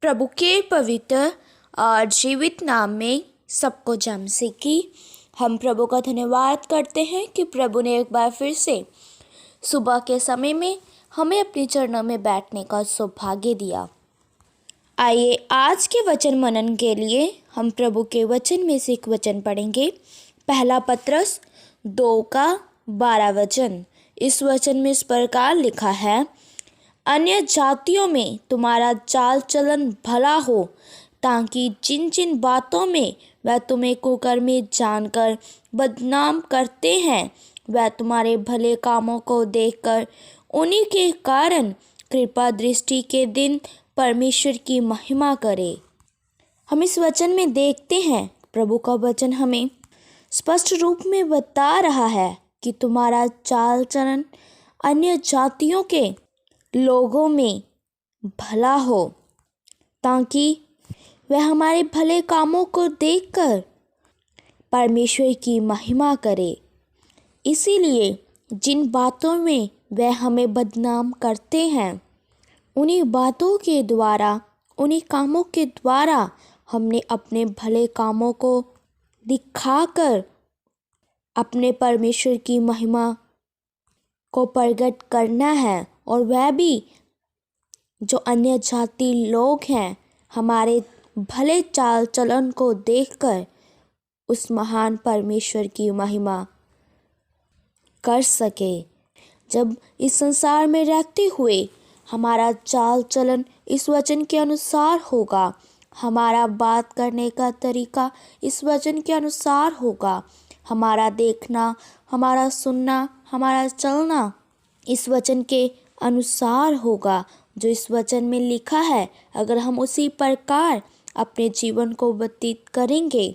प्रभु के पवित्र और जीवित नाम में सबको जय मसीह की। हम प्रभु का धन्यवाद करते हैं कि प्रभु ने एक बार फिर से सुबह के समय में हमें अपने चरणों में बैठने का सौभाग्य दिया। आइए आज के वचन मनन के लिए हम प्रभु के वचन में से एक वचन पढ़ेंगे। पहला पत्रस 2:12 वचन। इस वचन में इस प्रकार लिखा है, अन्य जातियों में तुम्हारा चाल चलन भला हो, ताकि जिन जिन बातों में वह तुम्हें कुकर्मी जानकर बदनाम करते हैं, वह तुम्हारे भले कामों को देखकर उन्हीं के कारण कृपा दृष्टि के दिन परमेश्वर की महिमा करे। हम इस वचन में देखते हैं, प्रभु का वचन हमें स्पष्ट रूप में बता रहा है कि तुम्हारा चाल चलन अन्य जातियों के लोगों में भला हो, ताकि वह हमारे भले कामों को देखकर परमेश्वर की महिमा करे। इसीलिए जिन बातों में वह हमें बदनाम करते हैं, उन्हीं बातों के द्वारा, उन्हीं कामों के द्वारा हमने अपने भले कामों को दिखाकर अपने परमेश्वर की महिमा को प्रकट करना है। और वह भी जो अन्य जाति लोग हैं, हमारे भले चाल चलन को देखकर उस महान परमेश्वर की महिमा कर सके। जब इस संसार में रहते हुए हमारा चाल चलन इस वचन के अनुसार होगा, हमारा बात करने का तरीका इस वचन के अनुसार होगा, हमारा देखना, हमारा सुनना, हमारा चलना इस वचन के अनुसार होगा जो इस वचन में लिखा है। अगर हम उसी प्रकार अपने जीवन को व्यतीत करेंगे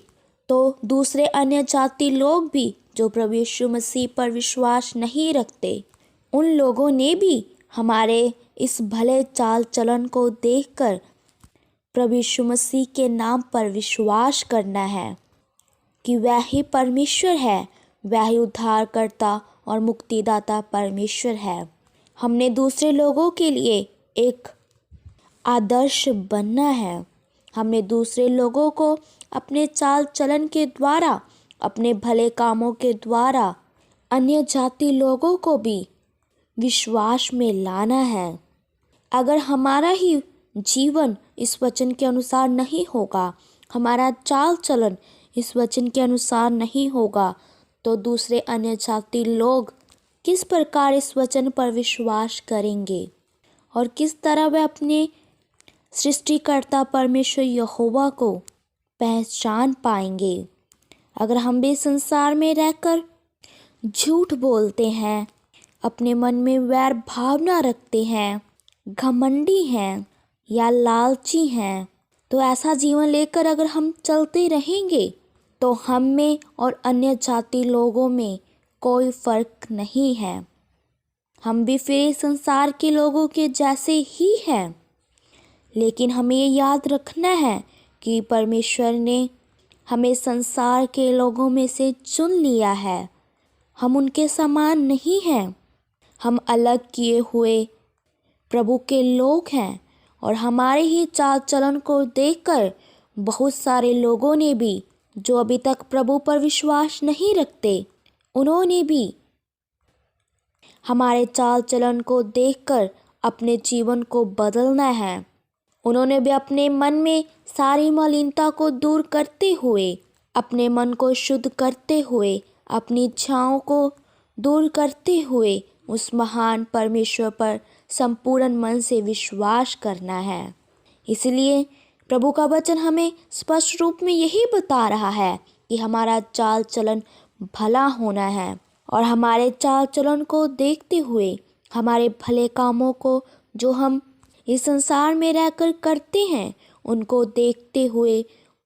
तो दूसरे अन्य जाति लोग भी जो प्रभु यीशु मसीह पर विश्वास नहीं रखते, उन लोगों ने भी हमारे इस भले चाल चलन को देखकर प्रभु यीशु मसीह के नाम पर विश्वास करना है कि वह ही परमेश्वर है, वह ही उद्धारकर्ता और मुक्तिदाता परमेश्वर है। हमने दूसरे लोगों के लिए एक आदर्श बनना है। हमने दूसरे लोगों को अपने चाल चलन के द्वारा, अपने भले कामों के द्वारा अन्य जाति लोगों को भी विश्वास में लाना है। अगर हमारा ही जीवन इस वचन के अनुसार नहीं होगा, हमारा चाल चलन इस वचन के अनुसार नहीं होगा, तो दूसरे अन्य जाति लोग किस प्रकार इस वचन पर विश्वास करेंगे और किस तरह वे अपने सृष्टिकर्ता परमेश्वर यहोवा को पहचान पाएंगे। अगर हम भी संसार में रहकर झूठ बोलते हैं, अपने मन में वैर भावना रखते हैं, घमंडी हैं या लालची हैं, तो ऐसा जीवन लेकर अगर हम चलते रहेंगे तो हम में और अन्य जाति लोगों में कोई फर्क नहीं है। हम भी फिर संसार के लोगों के जैसे ही हैं। लेकिन हमें ये याद रखना है कि परमेश्वर ने हमें संसार के लोगों में से चुन लिया है। हम उनके समान नहीं हैं। हम अलग किए हुए प्रभु के लोग हैं। और हमारे ही चाल चलन को देखकर बहुत सारे लोगों ने भी, जो अभी तक प्रभु पर विश्वास नहीं रखते, उन्होंने भी हमारे चाल चलन को देखकर अपने जीवन को बदलना है। उन्होंने भी अपने मन में सारी मलिनता को दूर करते हुए, अपने मन को शुद्ध करते हुए, अपनी इच्छाओं को दूर करते हुए उस महान परमेश्वर पर संपूर्ण मन से विश्वास करना है। इसलिए प्रभु का वचन हमें स्पष्ट रूप में यही बता रहा है कि हमारा चाल चलन भला होना है। और हमारे चाल चलन को देखते हुए, हमारे भले कामों को जो हम इस संसार में रहकर करते हैं, उनको देखते हुए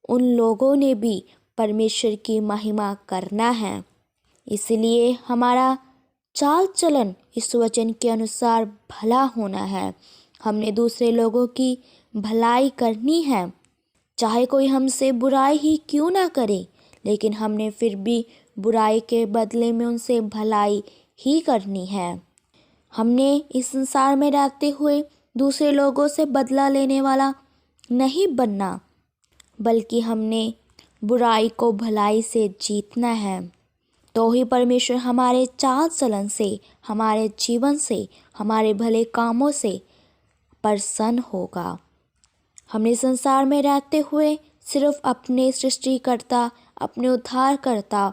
उन लोगों ने भी परमेश्वर की महिमा करना है। इसलिए हमारा चाल चलन इस वचन के अनुसार भला होना है। हमने दूसरे लोगों की भलाई करनी है, चाहे कोई हमसे बुराई ही क्यों ना करे, लेकिन हमने फिर भी बुराई के बदले में उनसे भलाई ही करनी है। हमने इस संसार में रहते हुए दूसरे लोगों से बदला लेने वाला नहीं बनना, बल्कि हमने बुराई को भलाई से जीतना है। तो ही परमेश्वर हमारे चाल चलन से, हमारे जीवन से, हमारे भले कामों से प्रसन्न होगा। हमने संसार में रहते हुए सिर्फ अपने सृष्टिकर्ता, अपने उद्धारकर्ता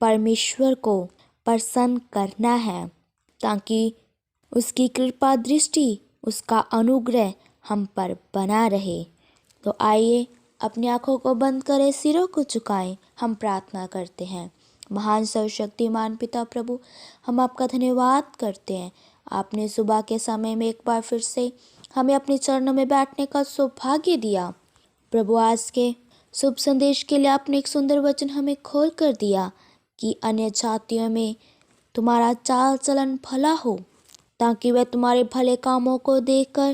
परमेश्वर को प्रसन्न करना है, ताकि उसकी कृपा दृष्टि, उसका अनुग्रह हम पर बना रहे। तो आइए अपनी आंखों को बंद करें, सिरों को झुकाएं, हम प्रार्थना करते हैं। महान सर्वशक्तिमान पिता प्रभु, हम आपका धन्यवाद करते हैं। आपने सुबह के समय में एक बार फिर से हमें अपने चरणों में बैठने का सौभाग्य दिया। प्रभु, आज के शुभ संदेश के लिए आपने एक सुंदर वचन हमें खोल कर दिया कि अन्य जातियों में तुम्हारा चाल चलन भला हो, ताकि वे तुम्हारे भले कामों को देखकर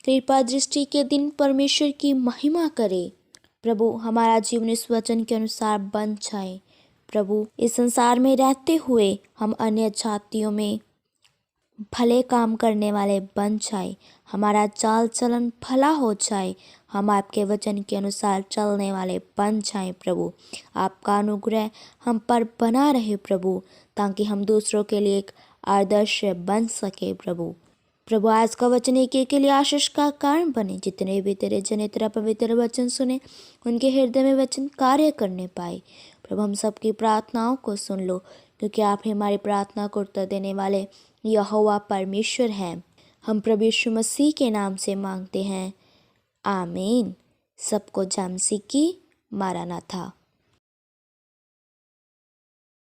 कृपा दृष्टि के दिन परमेश्वर की महिमा करे। प्रभु, हमारा जीवन इस वचन के अनुसार बन जाए। प्रभु, इस संसार में रहते हुए हम अन्य जातियों में भले काम करने वाले बन जाए, हमारा चाल चलन भला हो जाए, हम आपके वचन के अनुसार चलने वाले बन जाएं। प्रभु, आपका अनुग्रह हम पर बना रहे प्रभु, ताकि हम दूसरों के लिए एक आदर्श बन सके। प्रभु, आज का वचन एक के लिए आशीष का कारण बने। जितने भी तेरे जने तेरा पवित्र वचन सुने, उनके हृदय में वचन कार्य करने पाए। प्रभु, हम सबकी प्रार्थनाओं को सुन लो, क्योंकि आप ही हमारी प्रार्थना को उत्तर देने वाले यहोवा परमेश्वर हैं। हम प्रभु यीशु मसीह के नाम से मांगते हैं, आमीन। सबको जय मसीह की। मारानाथा।